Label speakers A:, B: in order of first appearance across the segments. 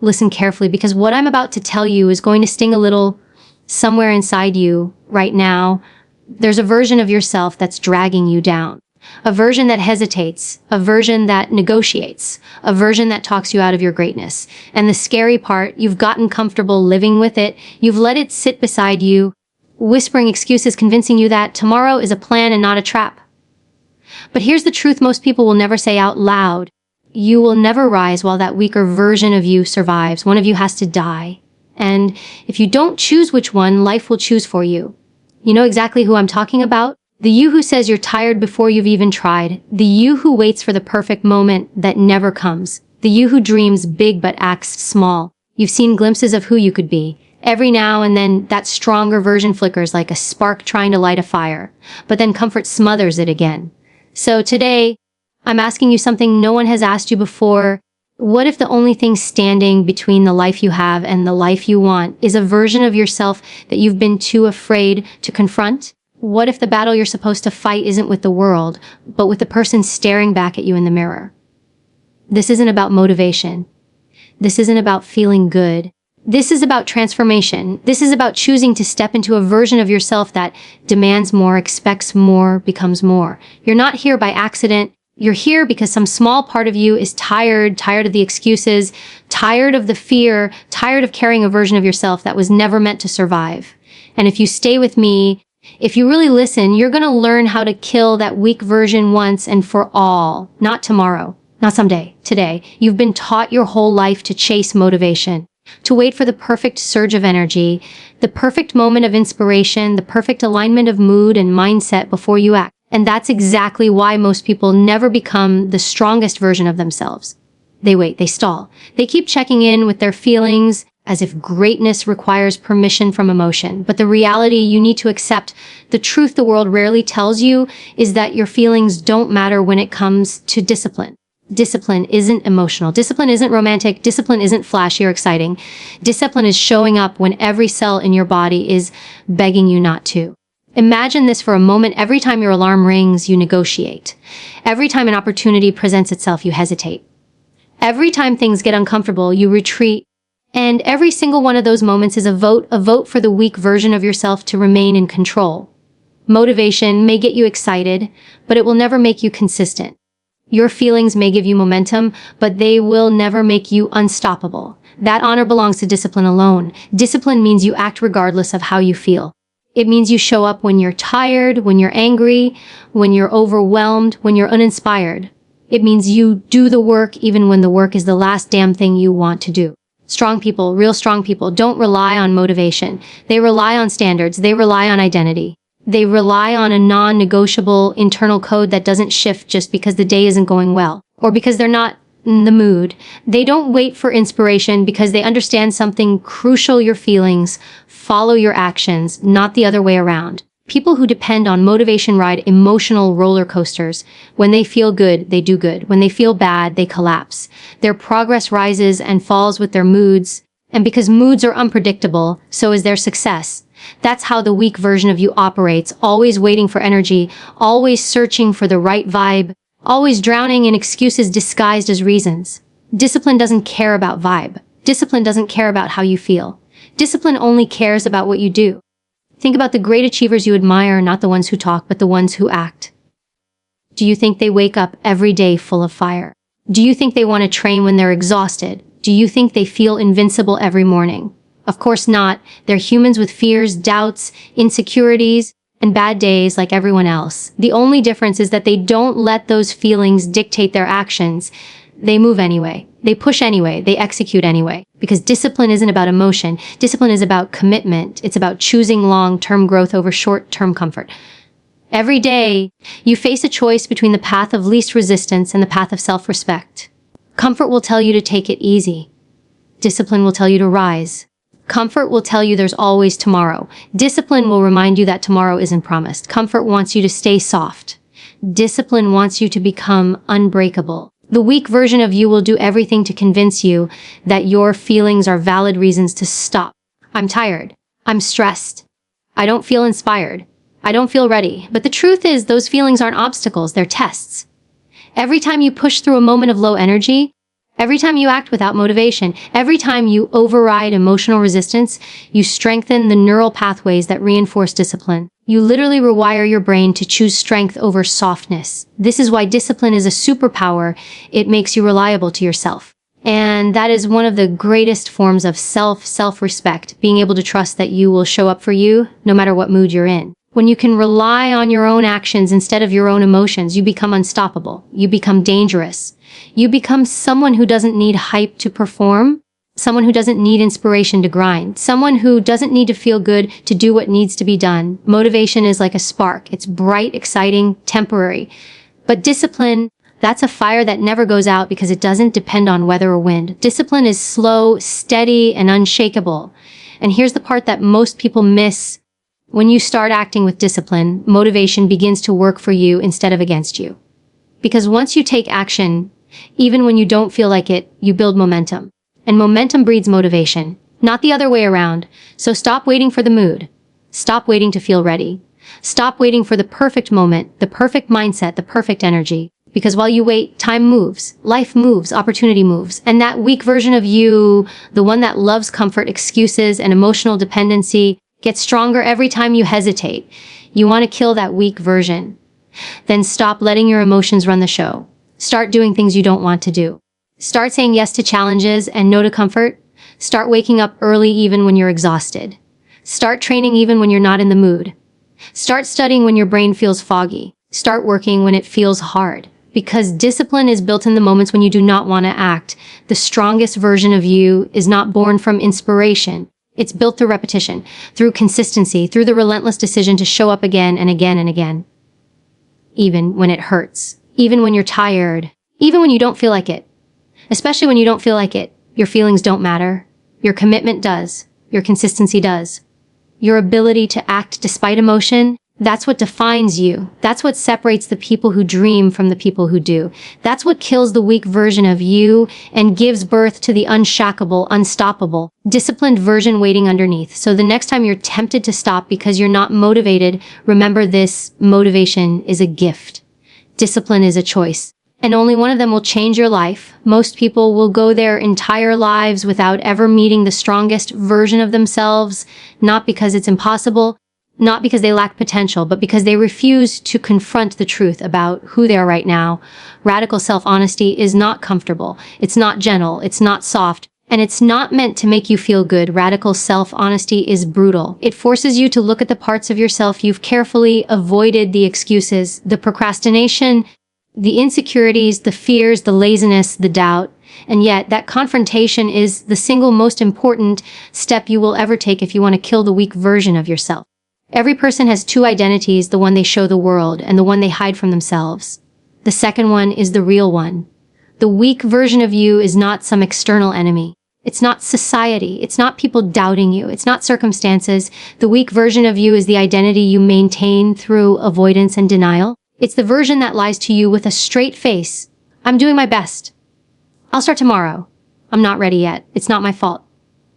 A: listen carefully, because what I'm about to tell you is going to sting a little somewhere inside you right now. There's a version of yourself that's dragging you down. A version that hesitates, a version that negotiates, a version that talks you out of your greatness. And the scary part, you've gotten comfortable living with it. You've let it sit beside you, whispering excuses, convincing you that tomorrow is a plan and not a trap. But here's the truth most people will never say out loud. You will never rise while that weaker version of you survives. One of you has to die. And if you don't choose which one, life will choose for you. You know exactly who I'm talking about? The you who says you're tired before you've even tried. The you who waits for the perfect moment that never comes. The you who dreams big but acts small. You've seen glimpses of who you could be. Every now and then, that stronger version flickers like a spark trying to light a fire. But then comfort smothers it again. So today, I'm asking you something no one has asked you before. What if the only thing standing between the life you have and the life you want is a version of yourself that you've been too afraid to confront? What if the battle you're supposed to fight isn't with the world, but with the person staring back at you in the mirror? This isn't about motivation. This isn't about feeling good. This is about transformation. This is about choosing to step into a version of yourself that demands more, expects more, becomes more. You're not here by accident. You're here because some small part of you is tired of the excuses, tired of the fear, tired of carrying a version of yourself that was never meant to survive. And if you stay with me, if you really listen, you're going to learn how to kill that weak version once and for all. Not tomorrow, not someday, today. You've been taught your whole life to chase motivation, to wait for the perfect surge of energy, the perfect moment of inspiration, the perfect alignment of mood and mindset before you act. And that's exactly why most people never become the strongest version of themselves. They wait, they stall. They keep checking in with their feelings as if greatness requires permission from emotion. But the reality you need to accept, the truth the world rarely tells you, is that your feelings don't matter when it comes to discipline. Discipline isn't emotional. Discipline isn't romantic. Discipline isn't flashy or exciting. Discipline is showing up when every cell in your body is begging you not to. Imagine this for a moment. Every time your alarm rings, you negotiate. Every time an opportunity presents itself, you hesitate. Every time things get uncomfortable, you retreat. And every single one of those moments is a vote for the weak version of yourself to remain in control. Motivation may get you excited, but it will never make you consistent. Your feelings may give you momentum, but they will never make you unstoppable. That honor belongs to discipline alone. Discipline means you act regardless of how you feel. It means you show up when you're tired, when you're angry, when you're overwhelmed, when you're uninspired. It means you do the work even when the work is the last damn thing you want to do. Strong people, real strong people, don't rely on motivation. They rely on standards. They rely on identity. They rely on a non-negotiable internal code that doesn't shift just because the day isn't going well or because they're not in the mood. They don't wait for inspiration because they understand something crucial: your feelings follow your actions, not the other way around. People who depend on motivation ride emotional roller coasters. When they feel good, they do good. When they feel bad, they collapse. Their progress rises and falls with their moods. And because moods are unpredictable, so is their success. That's how the weak version of you operates, always waiting for energy, always searching for the right vibe, always drowning in excuses disguised as reasons. Discipline doesn't care about vibe. Discipline doesn't care about how you feel. Discipline only cares about what you do. Think about the great achievers you admire, not the ones who talk, but the ones who act. Do you think they wake up every day full of fire? Do you think they want to train when they're exhausted? Do you think they feel invincible every morning? Of course not. They're humans with fears, doubts, insecurities, and bad days like everyone else. The only difference is that they don't let those feelings dictate their actions. They move anyway. They push anyway. They execute anyway. Because discipline isn't about emotion. Discipline is about commitment. It's about choosing long-term growth over short-term comfort. Every day, you face a choice between the path of least resistance and the path of self-respect. Comfort will tell you to take it easy. Discipline will tell you to rise. Comfort will tell you there's always tomorrow. Discipline will remind you that tomorrow isn't promised. Comfort wants you to stay soft. Discipline wants you to become unbreakable. The weak version of you will do everything to convince you that your feelings are valid reasons to stop. I'm tired. I'm stressed. I don't feel inspired. I don't feel ready. But the truth is, those feelings aren't obstacles, they're tests. Every time you push through a moment of low energy, Every time you act without motivation, every time you override emotional resistance, you strengthen the neural pathways that reinforce discipline. You literally rewire your brain to choose strength over softness. This is why discipline is a superpower. It makes you reliable to yourself. And that is one of the greatest forms of self-respect, being able to trust that you will show up for you no matter what mood you're in. When you can rely on your own actions instead of your own emotions, you become unstoppable. You become dangerous. You become someone who doesn't need hype to perform, someone who doesn't need inspiration to grind, someone who doesn't need to feel good to do what needs to be done. Motivation is like a spark. It's bright, exciting, temporary. But discipline, that's a fire that never goes out because it doesn't depend on weather or wind. Discipline is slow, steady, and unshakable. And here's the part that most people miss. When you start acting with discipline, motivation begins to work for you instead of against you. Because once you take action, even when you don't feel like it, you build momentum. And momentum breeds motivation, not the other way around. So stop waiting for the mood. Stop waiting to feel ready. Stop waiting for the perfect moment, the perfect mindset, the perfect energy. Because while you wait, time moves, life moves, opportunity moves. And that weak version of you, the one that loves comfort, excuses, and emotional dependency, gets stronger every time you hesitate. You want to kill that weak version. Then stop letting your emotions run the show. Start doing things you don't want to do. Start saying yes to challenges and no to comfort. Start waking up early even when you're exhausted. Start training even when you're not in the mood. Start studying when your brain feels foggy. Start working when it feels hard. Because discipline is built in the moments when you do not want to act. The strongest version of you is not born from inspiration. It's built through repetition, through consistency, through the relentless decision to show up again and again and again. Even when it hurts. Even when you're tired. Even when you don't feel like it. Especially when you don't feel like it. Your feelings don't matter. Your commitment does. Your consistency does. Your ability to act despite emotion, that's what defines you. That's what separates the people who dream from the people who do. That's what kills the weak version of you and gives birth to the unshakeable, unstoppable, disciplined version waiting underneath. So the next time you're tempted to stop because you're not motivated, remember this: motivation is a gift. Discipline is a choice. And only one of them will change your life. Most people will go their entire lives without ever meeting the strongest version of themselves, not because it's impossible, not because they lack potential, but because they refuse to confront the truth about who they are right now. Radical self-honesty is not comfortable. It's not gentle. It's not soft. And it's not meant to make you feel good. Radical self-honesty is brutal. It forces you to look at the parts of yourself you've carefully avoided, the excuses, the procrastination, the insecurities, the fears, the laziness, the doubt. And yet, that confrontation is the single most important step you will ever take if you want to kill the weak version of yourself. Every person has two identities, the one they show the world and the one they hide from themselves. The second one is the real one. The weak version of you is not some external enemy. It's not society. It's not people doubting you. It's not circumstances. The weak version of you is the identity you maintain through avoidance and denial. It's the version that lies to you with a straight face. I'm doing my best. I'll start tomorrow. I'm not ready yet. It's not my fault.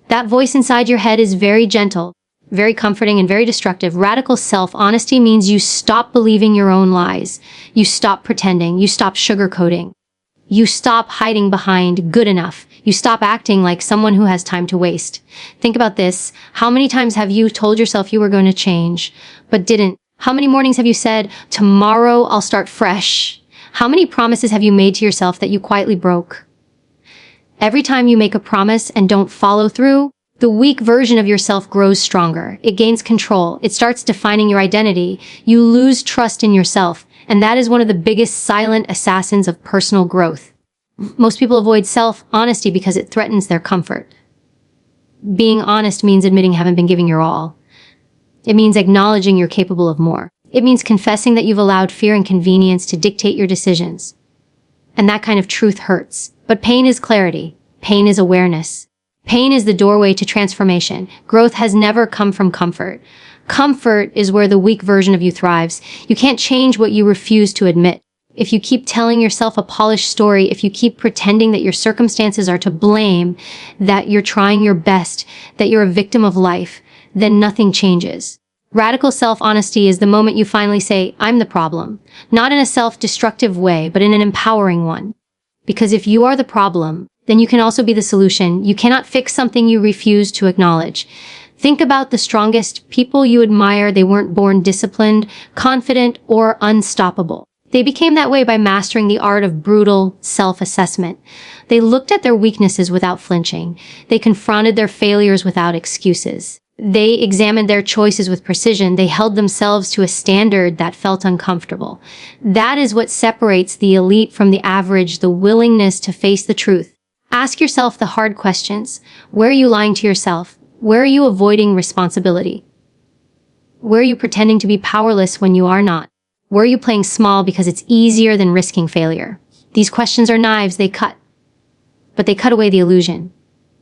A: That voice inside your head is very gentle, very comforting, and very destructive. Radical self-honesty means you stop believing your own lies. You stop pretending. You stop sugarcoating. You stop hiding behind good enough. You stop acting like someone who has time to waste. Think about this. How many times have you told yourself you were going to change, but didn't? How many mornings have you said, tomorrow I'll start fresh? How many promises have you made to yourself that you quietly broke? Every time you make a promise and don't follow through, the weak version of yourself grows stronger. It gains control. It starts defining your identity. You lose trust in yourself. And that is one of the biggest silent assassins of personal growth. Most people avoid self-honesty because it threatens their comfort. Being honest means admitting you haven't been giving your all. It means acknowledging you're capable of more. It means confessing that you've allowed fear and convenience to dictate your decisions. And that kind of truth hurts. But pain is clarity. Pain is awareness. Pain is the doorway to transformation. Growth has never come from comfort. Comfort is where the weak version of you thrives. You can't change what you refuse to admit. If you keep telling yourself a polished story, if you keep pretending that your circumstances are to blame, that you're trying your best, that you're a victim of life, then nothing changes. Radical self-honesty is the moment you finally say, I'm the problem. Not in a self-destructive way, but in an empowering one. Because if you are the problem, then you can also be the solution. You cannot fix something you refuse to acknowledge. Think about the strongest people you admire. They weren't born disciplined, confident, or unstoppable. They became that way by mastering the art of brutal self-assessment. They looked at their weaknesses without flinching. They confronted their failures without excuses. They examined their choices with precision. They held themselves to a standard that felt uncomfortable. That is what separates the elite from the average, the willingness to face the truth. Ask yourself the hard questions. Where are you lying to yourself? Where are you avoiding responsibility? Where are you pretending to be powerless when you are not? Where are you playing small because it's easier than risking failure? These questions are knives, they cut. But they cut away the illusion.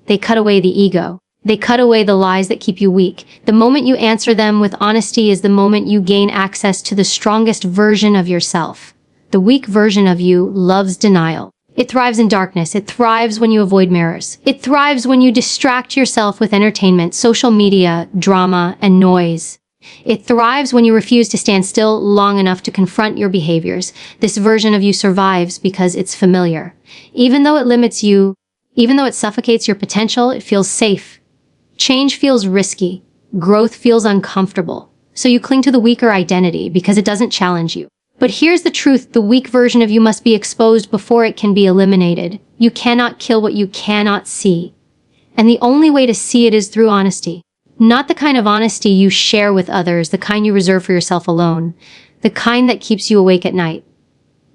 A: They cut away the ego. They cut away the lies that keep you weak. The moment you answer them with honesty is the moment you gain access to the strongest version of yourself. The weak version of you loves denial. It thrives in darkness. It thrives when you avoid mirrors. It thrives when you distract yourself with entertainment, social media, drama, and noise. It thrives when you refuse to stand still long enough to confront your behaviors. This version of you survives because it's familiar. Even though it limits you, even though it suffocates your potential, it feels safe. Change feels risky. Growth feels uncomfortable. So you cling to the weaker identity because it doesn't challenge you. But here's the truth. The weak version of you must be exposed before it can be eliminated. You cannot kill what you cannot see. And the only way to see it is through honesty. Not the kind of honesty you share with others, the kind you reserve for yourself alone, the kind that keeps you awake at night,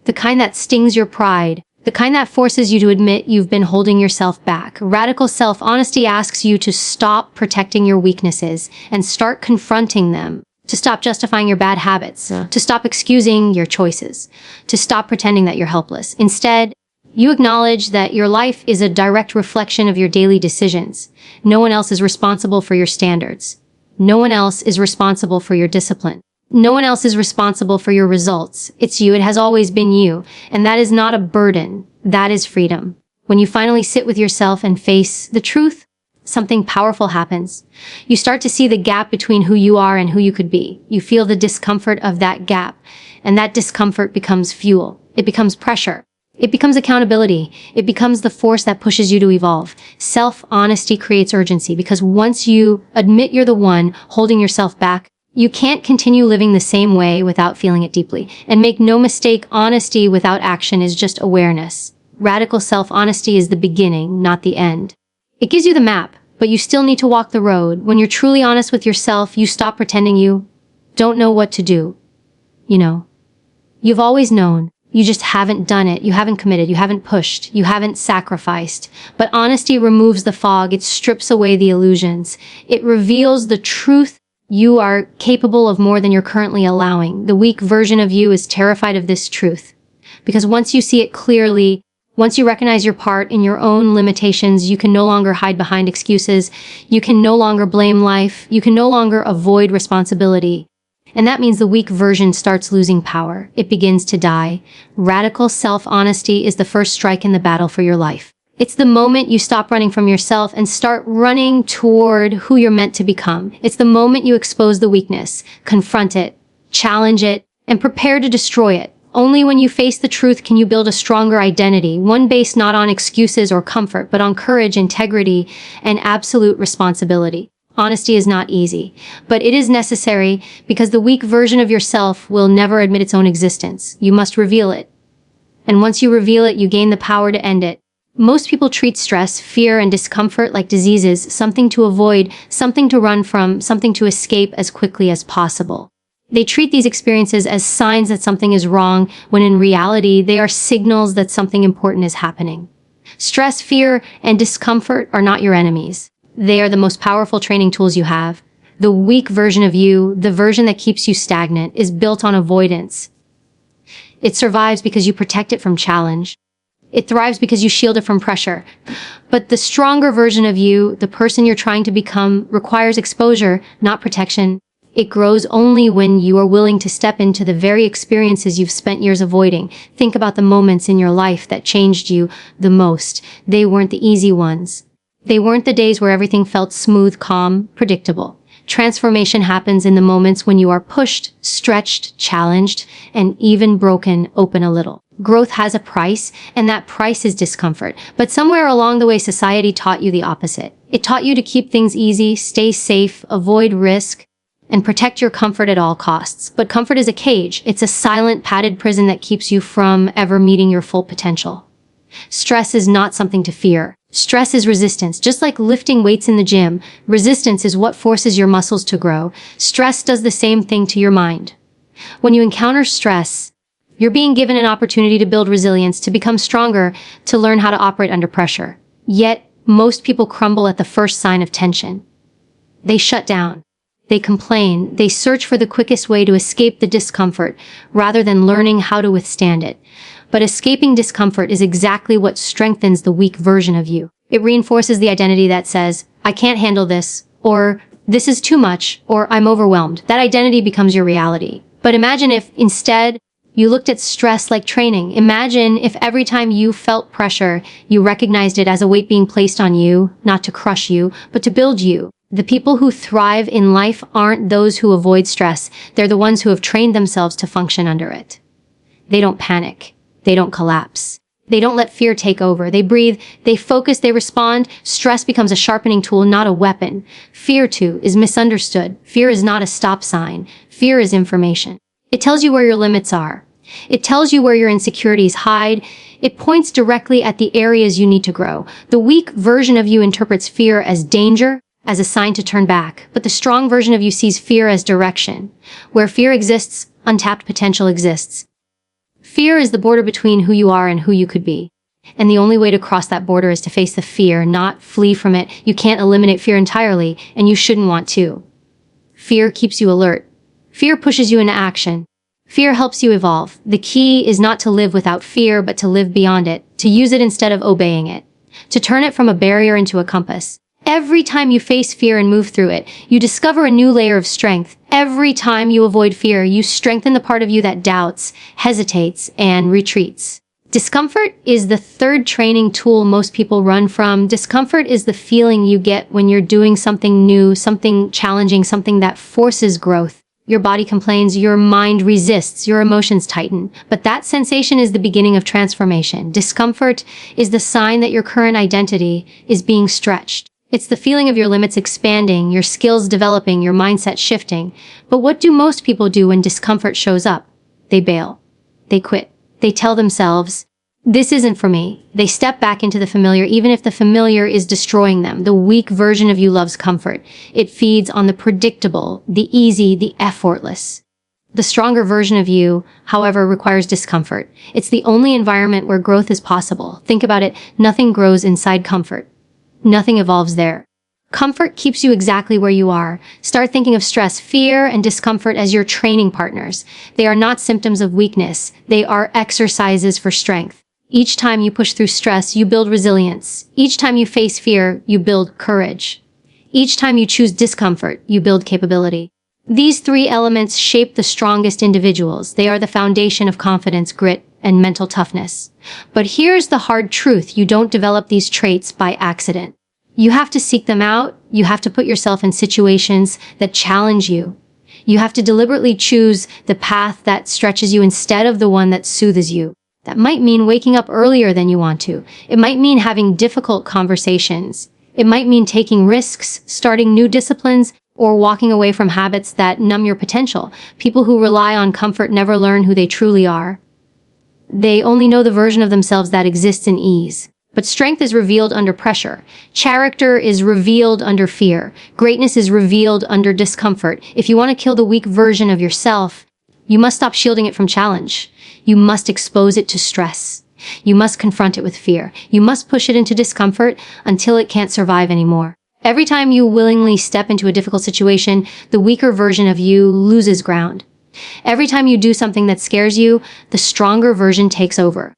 A: the kind that stings your pride, the kind that forces you to admit you've been holding yourself back. Radical self-honesty asks you to stop protecting your weaknesses and start confronting them, to stop justifying your bad habits, to stop excusing your choices, to stop pretending that you're helpless. Instead, you acknowledge that your life is a direct reflection of your daily decisions. No one else is responsible for your standards. No one else is responsible for your discipline. No one else is responsible for your results. It's you. It has always been you. And that is not a burden. That is freedom. When you finally sit with yourself and face the truth, something powerful happens. You start to see the gap between who you are and who you could be. You feel the discomfort of that gap, and that discomfort becomes fuel. It becomes pressure. It becomes accountability. It becomes the force that pushes you to evolve. Self-honesty creates urgency because once you admit you're the one holding yourself back, you can't continue living the same way without feeling it deeply. And make no mistake, honesty without action is just awareness. Radical self-honesty is the beginning, not the end. It gives you the map, but you still need to walk the road. When you're truly honest with yourself, you stop pretending you don't know what to do. You've always known. You just haven't done it. You haven't committed. You haven't pushed. You haven't sacrificed. But honesty removes the fog. It strips away the illusions. It reveals the truth. You are capable of more than you're currently allowing. The weak version of you is terrified of this truth. Because once you see it clearly, once you recognize your part in your own limitations, you can no longer hide behind excuses. You can no longer blame life. You can no longer avoid responsibility. And that means the weak version starts losing power. It begins to die. Radical self-honesty is the first strike in the battle for your life. It's the moment you stop running from yourself and start running toward who you're meant to become. It's the moment you expose the weakness, confront it, challenge it, and prepare to destroy it. Only when you face the truth can you build a stronger identity, one based not on excuses or comfort, but on courage, integrity, and absolute responsibility. Honesty is not easy, but it is necessary because the weak version of yourself will never admit its own existence. You must reveal it. And once you reveal it, you gain the power to end it. Most people treat stress, fear, and discomfort like diseases, something to avoid, something to run from, something to escape as quickly as possible. They treat these experiences as signs that something is wrong, when in reality, they are signals that something important is happening. Stress, fear, and discomfort are not your enemies. They are the most powerful training tools you have. The weak version of you, the version that keeps you stagnant, is built on avoidance. It survives because you protect it from challenge. It thrives because you shield it from pressure. But the stronger version of you, the person you're trying to become, requires exposure, not protection. It grows only when you are willing to step into the very experiences you've spent years avoiding. Think about the moments in your life that changed you the most. They weren't the easy ones. They weren't the days where everything felt smooth, calm, predictable. Transformation happens in the moments when you are pushed, stretched, challenged, and even broken open a little. Growth has a price, and that price is discomfort. But somewhere along the way, society taught you the opposite. It taught you to keep things easy, stay safe, avoid risk, and protect your comfort at all costs. But comfort is a cage. It's a silent, padded prison that keeps you from ever meeting your full potential. Stress is not something to fear. Stress is resistance. Just like lifting weights in the gym, resistance is what forces your muscles to grow. Stress does the same thing to your mind. When you encounter stress, you're being given an opportunity to build resilience, to become stronger, to learn how to operate under pressure. Yet, most people crumble at the first sign of tension. They shut down. They complain. They search for the quickest way to escape the discomfort, rather than learning how to withstand it. But escaping discomfort is exactly what strengthens the weak version of you. It reinforces the identity that says, I can't handle this, or this is too much, or I'm overwhelmed. That identity becomes your reality. But imagine if, instead, you looked at stress like training. Imagine if every time you felt pressure, you recognized it as a weight being placed on you, not to crush you, but to build you. The people who thrive in life aren't those who avoid stress. They're the ones who have trained themselves to function under it. They don't panic. They don't collapse. They don't let fear take over. They breathe, they focus, they respond. Stress becomes a sharpening tool, not a weapon. Fear, too, is misunderstood. Fear is not a stop sign. Fear is information. It tells you where your limits are. It tells you where your insecurities hide. It points directly at the areas you need to grow. The weak version of you interprets fear as danger, as a sign to turn back. But the strong version of you sees fear as direction. Where fear exists, untapped potential exists. Fear is the border between who you are and who you could be. And the only way to cross that border is to face the fear, not flee from it. You can't eliminate fear entirely, and you shouldn't want to. Fear keeps you alert. Fear pushes you into action. Fear helps you evolve. The key is not to live without fear, but to live beyond it, to use it instead of obeying it, to turn it from a barrier into a compass. Every time you face fear and move through it, you discover a new layer of strength. Every time you avoid fear, you strengthen the part of you that doubts, hesitates, and retreats. Discomfort is the third training tool most people run from. Discomfort is the feeling you get when you're doing something new, something challenging, something that forces growth. Your body complains, your mind resists, your emotions tighten. But that sensation is the beginning of transformation. Discomfort is the sign that your current identity is being stretched. It's the feeling of your limits expanding, your skills developing, your mindset shifting. But what do most people do when discomfort shows up? They bail. They quit. They tell themselves, this isn't for me. They step back into the familiar, even if the familiar is destroying them. The weak version of you loves comfort. It feeds on the predictable, the easy, the effortless. The stronger version of you, however, requires discomfort. It's the only environment where growth is possible. Think about it. Nothing grows inside comfort. Nothing evolves there. Comfort keeps you exactly where you are. Start thinking of stress, fear, and discomfort as your training partners. They are not symptoms of weakness. They are exercises for strength. Each time you push through stress, you build resilience. Each time you face fear, you build courage. Each time you choose discomfort, you build capability. These three elements shape the strongest individuals. They are the foundation of confidence, grit, and mental toughness. But here's the hard truth. You don't develop these traits by accident. You have to seek them out. You have to put yourself in situations that challenge you. You have to deliberately choose the path that stretches you instead of the one that soothes you. That might mean waking up earlier than you want to. It might mean having difficult conversations. It might mean taking risks, starting new disciplines, or walking away from habits that numb your potential. People who rely on comfort never learn who they truly are. They only know the version of themselves that exists in ease. But strength is revealed under pressure. Character is revealed under fear. Greatness is revealed under discomfort. If you want to kill the weak version of yourself, you must stop shielding it from challenge. You must expose it to stress. You must confront it with fear. You must push it into discomfort until it can't survive anymore. Every time you willingly step into a difficult situation, the weaker version of you loses ground. Every time you do something that scares you, the stronger version takes over.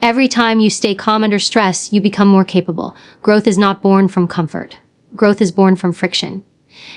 A: Every time you stay calm under stress, you become more capable. Growth is not born from comfort. Growth is born from friction.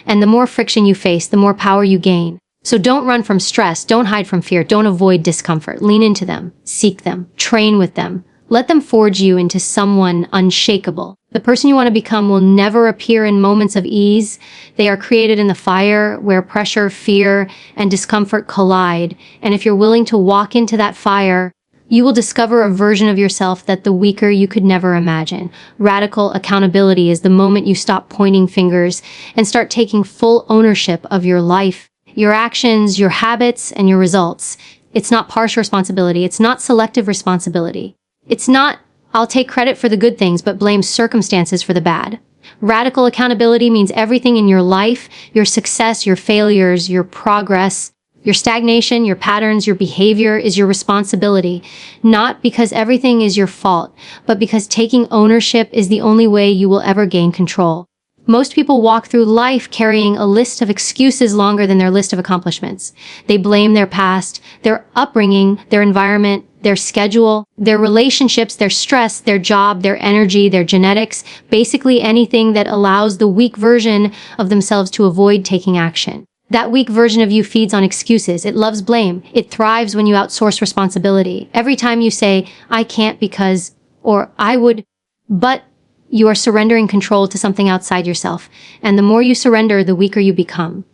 A: And the more friction you face, the more power you gain. So don't run from stress, don't hide from fear, don't avoid discomfort. Lean into them, seek them, train with them. Let them forge you into someone unshakable. The person you want to become will never appear in moments of ease. They are created in the fire where pressure, fear, and discomfort collide. And if you're willing to walk into that fire, you will discover a version of yourself that the weaker you could never imagine. Radical accountability is the moment you stop pointing fingers and start taking full ownership of your life, your actions, your habits, and your results. It's not partial responsibility. It's not selective responsibility. It's not, I'll take credit for the good things, but blame circumstances for the bad. Radical accountability means everything in your life, your success, your failures, your progress, your stagnation, your patterns, your behavior is your responsibility. Not because everything is your fault, but because taking ownership is the only way you will ever gain control. Most people walk through life carrying a list of excuses longer than their list of accomplishments. They blame their past, their upbringing, their environment, their schedule, their relationships, their stress, their job, their energy, their genetics, basically anything that allows the weak version of themselves to avoid taking action. That weak version of you feeds on excuses. It loves blame. It thrives when you outsource responsibility. Every time you say, I can't because, or I would, but you are surrendering control to something outside yourself. And the more you surrender, the weaker you become.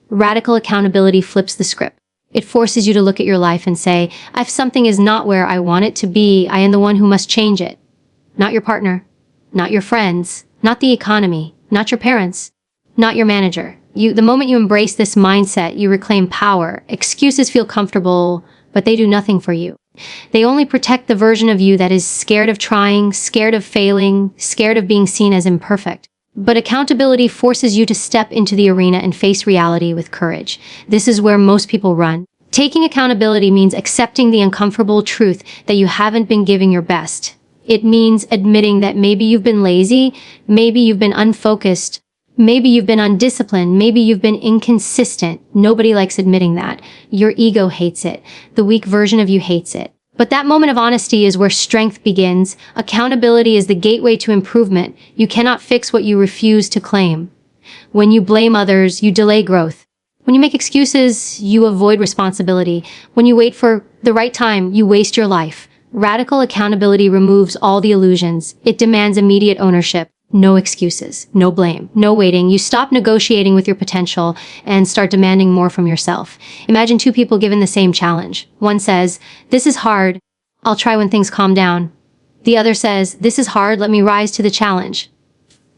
A: Radical accountability flips the script. It forces you to look at your life and say, if something is not where I want it to be, I am the one who must change it. Not your partner, not your friends, not the economy, not your parents, not your manager. The moment you embrace this mindset, you reclaim power. Excuses feel comfortable, but they do nothing for you. They only protect the version of you that is scared of trying, scared of failing, scared of being seen as imperfect. But accountability forces you to step into the arena and face reality with courage. This is where most people run. Taking accountability means accepting the uncomfortable truth that you haven't been giving your best. It means admitting that maybe you've been lazy, maybe you've been unfocused, maybe you've been undisciplined, maybe you've been inconsistent. Nobody likes admitting that. Your ego hates it. The weak version of you hates it. But that moment of honesty is where strength begins. Accountability is the gateway to improvement. You cannot fix what you refuse to claim. When you blame others, you delay growth. When you make excuses, you avoid responsibility. When you wait for the right time, you waste your life. Radical accountability removes all the illusions. It demands immediate ownership. No excuses, no blame, no waiting. You stop negotiating with your potential and start demanding more from yourself. Imagine two people given the same challenge. One says, this is hard. I'll try when things calm down. The other says, this is hard. Let me rise to the challenge.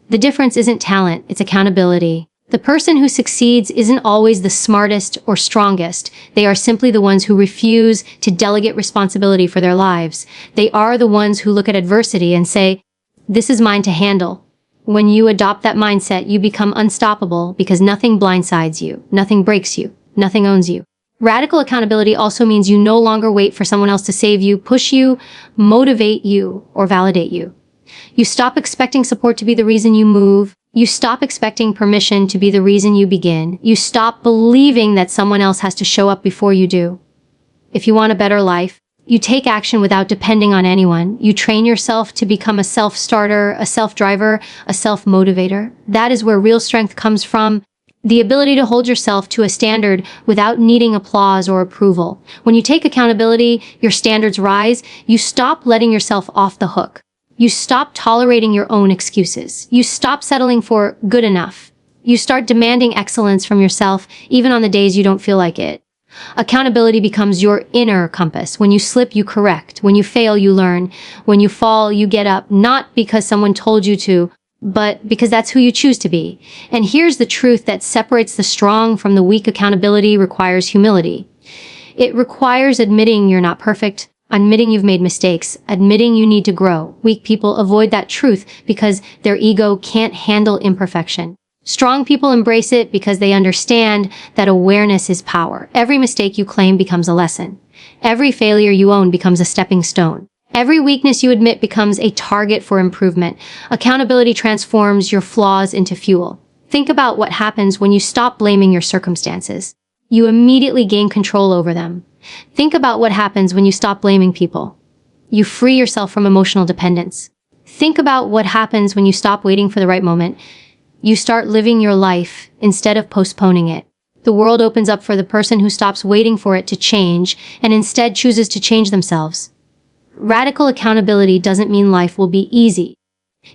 A: The difference isn't talent. It's accountability. The person who succeeds isn't always the smartest or strongest. They are simply the ones who refuse to delegate responsibility for their lives. They are the ones who look at adversity and say, this is mine to handle. When you adopt that mindset, you become unstoppable because nothing blindsides you, nothing breaks you, nothing owns you. Radical accountability also means you no longer wait for someone else to save you, push you, motivate you, or validate you. You stop expecting support to be the reason you move. You stop expecting permission to be the reason you begin. You stop believing that someone else has to show up before you do. If you want a better life, you take action without depending on anyone. You train yourself to become a self-starter, a self-driver, a self-motivator. That is where real strength comes from. The ability to hold yourself to a standard without needing applause or approval. When you take accountability, your standards rise. You stop letting yourself off the hook. You stop tolerating your own excuses. You stop settling for good enough. You start demanding excellence from yourself, even on the days you don't feel like it. Accountability becomes your inner compass. When you slip, you correct. When you fail, you learn. When you fall, you get up, not because someone told you to, but because that's who you choose to be. And here's the truth that separates the strong from the weak. Accountability requires humility. It requires admitting you're not perfect, admitting you've made mistakes, admitting you need to grow. Weak people avoid that truth because their ego can't handle imperfection. Strong people embrace it because they understand that awareness is power. Every mistake you claim becomes a lesson. Every failure you own becomes a stepping stone. Every weakness you admit becomes a target for improvement. Accountability transforms your flaws into fuel. Think about what happens when you stop blaming your circumstances. You immediately gain control over them. Think about what happens when you stop blaming people. You free yourself from emotional dependence. Think about what happens when you stop waiting for the right moment. You start living your life instead of postponing it. The world opens up for the person who stops waiting for it to change and instead chooses to change themselves. Radical accountability doesn't mean life will be easy.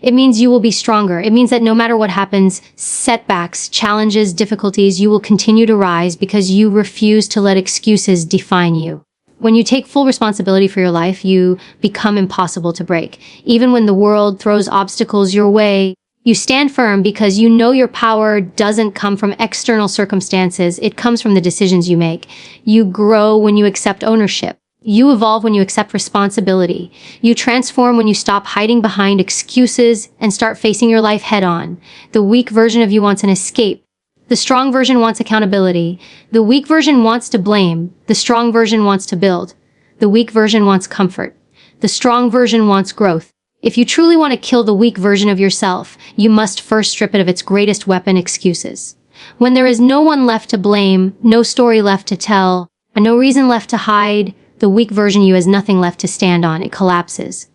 A: It means you will be stronger. It means that no matter what happens, setbacks, challenges, difficulties, you will continue to rise because you refuse to let excuses define you. When you take full responsibility for your life, you become impossible to break. Even when the world throws obstacles your way, you stand firm because you know your power doesn't come from external circumstances. It comes from the decisions you make. You grow when you accept ownership. You evolve when you accept responsibility. You transform when you stop hiding behind excuses and start facing your life head on. The weak version of you wants an escape. The strong version wants accountability. The weak version wants to blame. The strong version wants to build. The weak version wants comfort. The strong version wants growth. If you truly want to kill the weak version of yourself, you must first strip it of its greatest weapon, excuses. When there is no one left to blame, no story left to tell, and no reason left to hide, the weak version of you has nothing left to stand on. It collapses.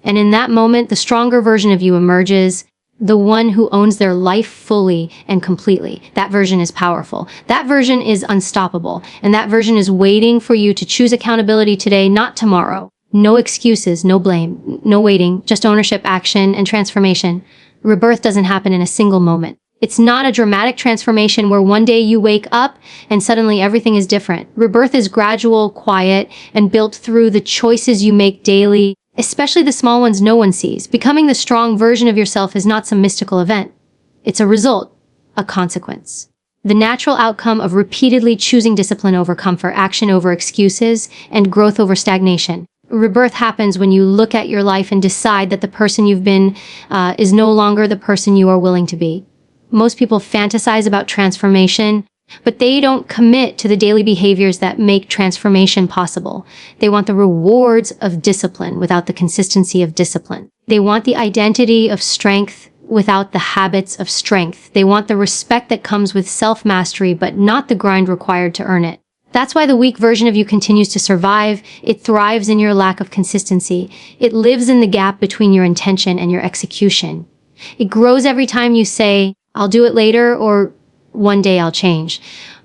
A: And in that moment, the stronger version of you emerges, the one who owns their life fully and completely. That version is powerful. That version is unstoppable. And that version is waiting for you to choose accountability today, not tomorrow. No excuses, no blame, no waiting, just ownership, action, and transformation. Rebirth doesn't happen in a single moment. It's not a dramatic transformation where one day you wake up and suddenly everything is different. Rebirth is gradual, quiet, and built through the choices you make daily, especially the small ones no one sees. Becoming the strong version of yourself is not some mystical event. It's a result, a consequence. The natural outcome of repeatedly choosing discipline over comfort, action over excuses, and growth over stagnation. Rebirth happens when you look at your life and decide that the person you've been is no longer the person you are willing to be. Most people fantasize about transformation, but they don't commit to the daily behaviors that make transformation possible. They want the rewards of discipline without the consistency of discipline. They want the identity of strength without the habits of strength. They want the respect that comes with self-mastery, but not the grind required to earn it. That's why the weak version of you continues to survive. It thrives in your lack of consistency. It lives in the gap between your intention and your execution. It grows every time you say, I'll do it later, or one day I'll change.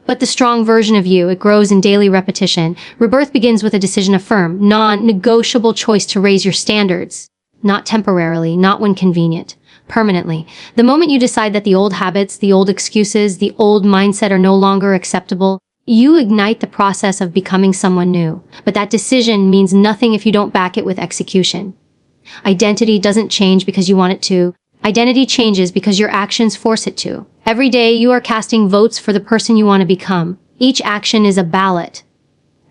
A: But the strong version of you, it grows in daily repetition. Rebirth begins with a decision, a firm, non-negotiable choice to raise your standards. Not temporarily, not when convenient, permanently. The moment you decide that the old habits, the old excuses, the old mindset are no longer acceptable, you ignite the process of becoming someone new. But that decision means nothing if you don't back it with execution. Identity doesn't change because you want it to. Identity changes because your actions force it to. Every day you are casting votes for the person you want to become. Each action is a ballot.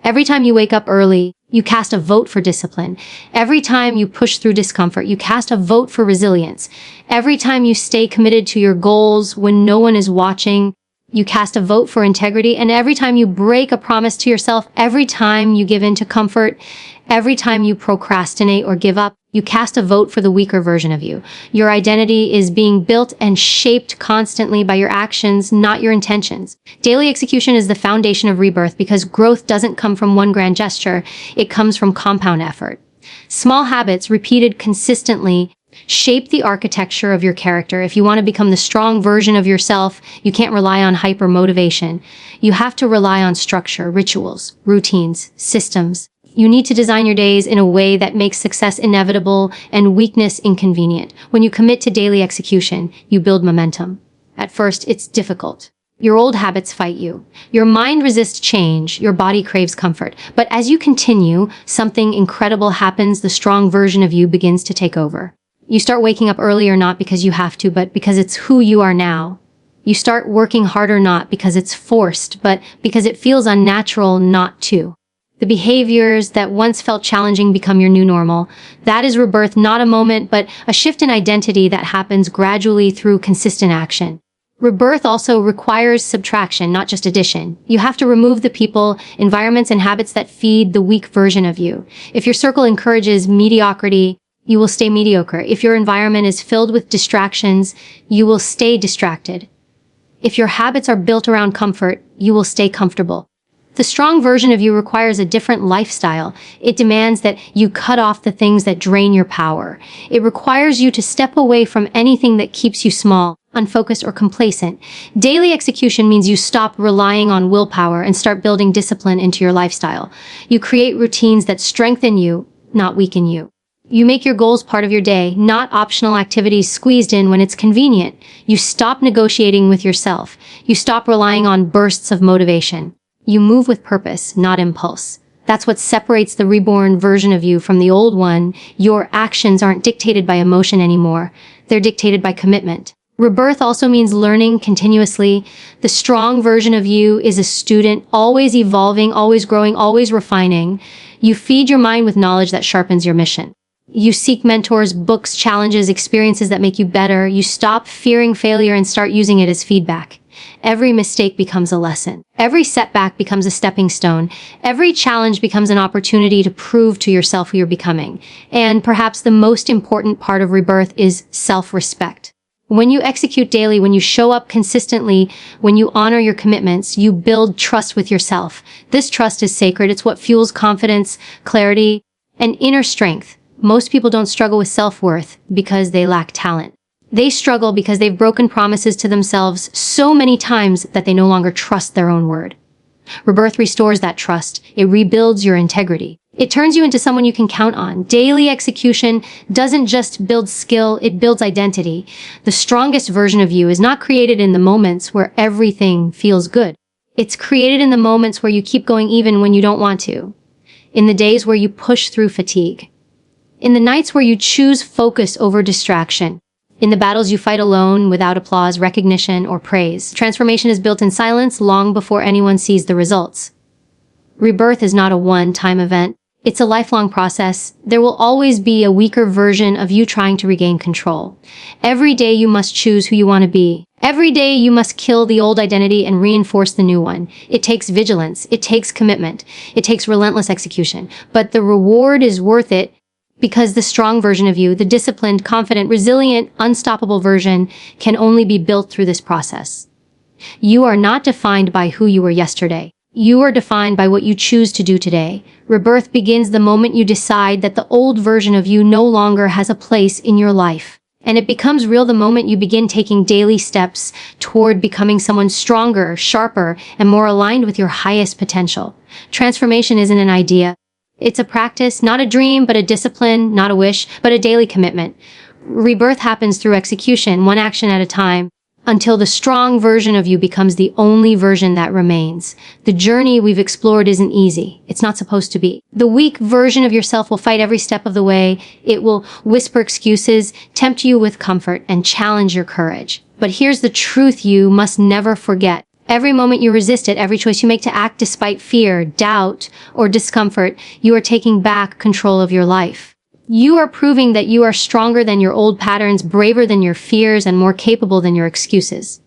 A: Every time you wake up early, you cast a vote for discipline. Every time you push through discomfort, you cast a vote for resilience. Every time you stay committed to your goals when no one is watching, you cast a vote for integrity. And every time you break a promise to yourself, every time you give in to comfort, every time you procrastinate or give up, you cast a vote for the weaker version of you. Your identity is being built and shaped constantly by your actions, not your intentions. Daily execution is the foundation of rebirth because growth doesn't come from one grand gesture. It comes from compound effort. Small habits repeated consistently shape the architecture of your character. If you want to become the strong version of yourself, you can't rely on hyper motivation. You have to rely on structure, rituals, routines, systems. You need to design your days in a way that makes success inevitable and weakness inconvenient. When you commit to daily execution, you build momentum. At first, it's difficult. Your old habits fight you. Your mind resists change. Your body craves comfort. But as you continue, something incredible happens. The strong version of you begins to take over. You start waking up earlier not because you have to, but because it's who you are now. You start working harder not because it's forced, but because it feels unnatural not to. The behaviors that once felt challenging become your new normal. That is rebirth, not a moment, but a shift in identity that happens gradually through consistent action. Rebirth also requires subtraction, not just addition. You have to remove the people, environments, and habits that feed the weak version of you. If your circle encourages mediocrity, you will stay mediocre. If your environment is filled with distractions, you will stay distracted. If your habits are built around comfort, you will stay comfortable. The strong version of you requires a different lifestyle. It demands that you cut off the things that drain your power. It requires you to step away from anything that keeps you small, unfocused, or complacent. Daily execution means you stop relying on willpower and start building discipline into your lifestyle. You create routines that strengthen you, not weaken you. You make your goals part of your day, not optional activities squeezed in when it's convenient. You stop negotiating with yourself. You stop relying on bursts of motivation. You move with purpose, not impulse. That's what separates the reborn version of you from the old one. Your actions aren't dictated by emotion anymore. They're dictated by commitment. Rebirth also means learning continuously. The strong version of you is a student, always evolving, always growing, always refining. You feed your mind with knowledge that sharpens your mission. You seek mentors, books, challenges, experiences that make you better. You stop fearing failure and start using it as feedback. Every mistake becomes a lesson. Every setback becomes a stepping stone. Every challenge becomes an opportunity to prove to yourself who you're becoming. And perhaps the most important part of rebirth is self-respect. When you execute daily, when you show up consistently, when you honor your commitments, you build trust with yourself. This trust is sacred. It's what fuels confidence, clarity, and inner strength. Most people don't struggle with self-worth because they lack talent. They struggle because they've broken promises to themselves so many times that they no longer trust their own word. Rebirth restores that trust. It rebuilds your integrity. It turns you into someone you can count on. Daily execution doesn't just build skill, it builds identity. The strongest version of you is not created in the moments where everything feels good. It's created in the moments where you keep going even when you don't want to. In the days where you push through fatigue. In the nights where you choose focus over distraction. In the battles you fight alone, without applause, recognition, or praise. Transformation is built in silence long before anyone sees the results. Rebirth is not a one-time event. It's a lifelong process. There will always be a weaker version of you trying to regain control. Every day you must choose who you want to be. Every day you must kill the old identity and reinforce the new one. It takes vigilance. It takes commitment. It takes relentless execution. But the reward is worth it. Because the strong version of you, the disciplined, confident, resilient, unstoppable version, can only be built through this process. You are not defined by who you were yesterday. You are defined by what you choose to do today. Rebirth begins the moment you decide that the old version of you no longer has a place in your life. And it becomes real the moment you begin taking daily steps toward becoming someone stronger, sharper, and more aligned with your highest potential. Transformation isn't an idea. It's a practice, not a dream, but a discipline, not a wish, but a daily commitment. Rebirth happens through execution, one action at a time, until the strong version of you becomes the only version that remains. The journey we've explored isn't easy. It's not supposed to be. The weak version of yourself will fight every step of the way. It will whisper excuses, tempt you with comfort, and challenge your courage. But here's the truth you must never forget. Every moment you resist it, every choice you make to act despite fear, doubt, or discomfort, you are taking back control of your life. You are proving that you are stronger than your old patterns, braver than your fears, and more capable than your excuses.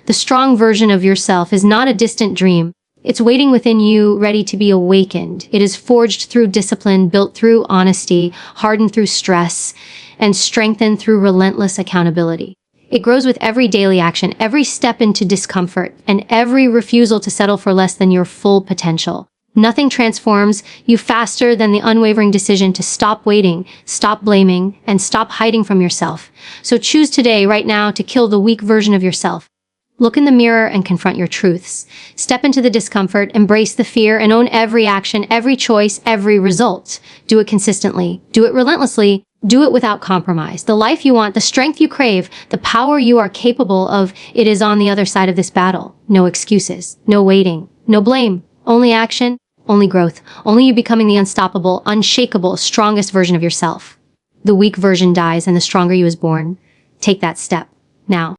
A: The strong version of yourself is not a distant dream. It's waiting within you, ready to be awakened. It is forged through discipline, built through honesty, hardened through stress, and strengthened through relentless accountability. It grows with every daily action, every step into discomfort, and every refusal to settle for less than your full potential. Nothing transforms you faster than the unwavering decision to stop waiting, stop blaming, and stop hiding from yourself. So choose today, right now, to kill the weak version of yourself. Look in the mirror and confront your truths. Step into the discomfort, embrace the fear, and own every action, every choice, every result. Do it consistently. Do it relentlessly. Do it without compromise. The life you want, the strength you crave, the power you are capable of, it is on the other side of this battle. No excuses, no waiting, no blame, only action, only growth, only you becoming the unstoppable, unshakable, strongest version of yourself. The weak version dies and the stronger you is born. Take that step now.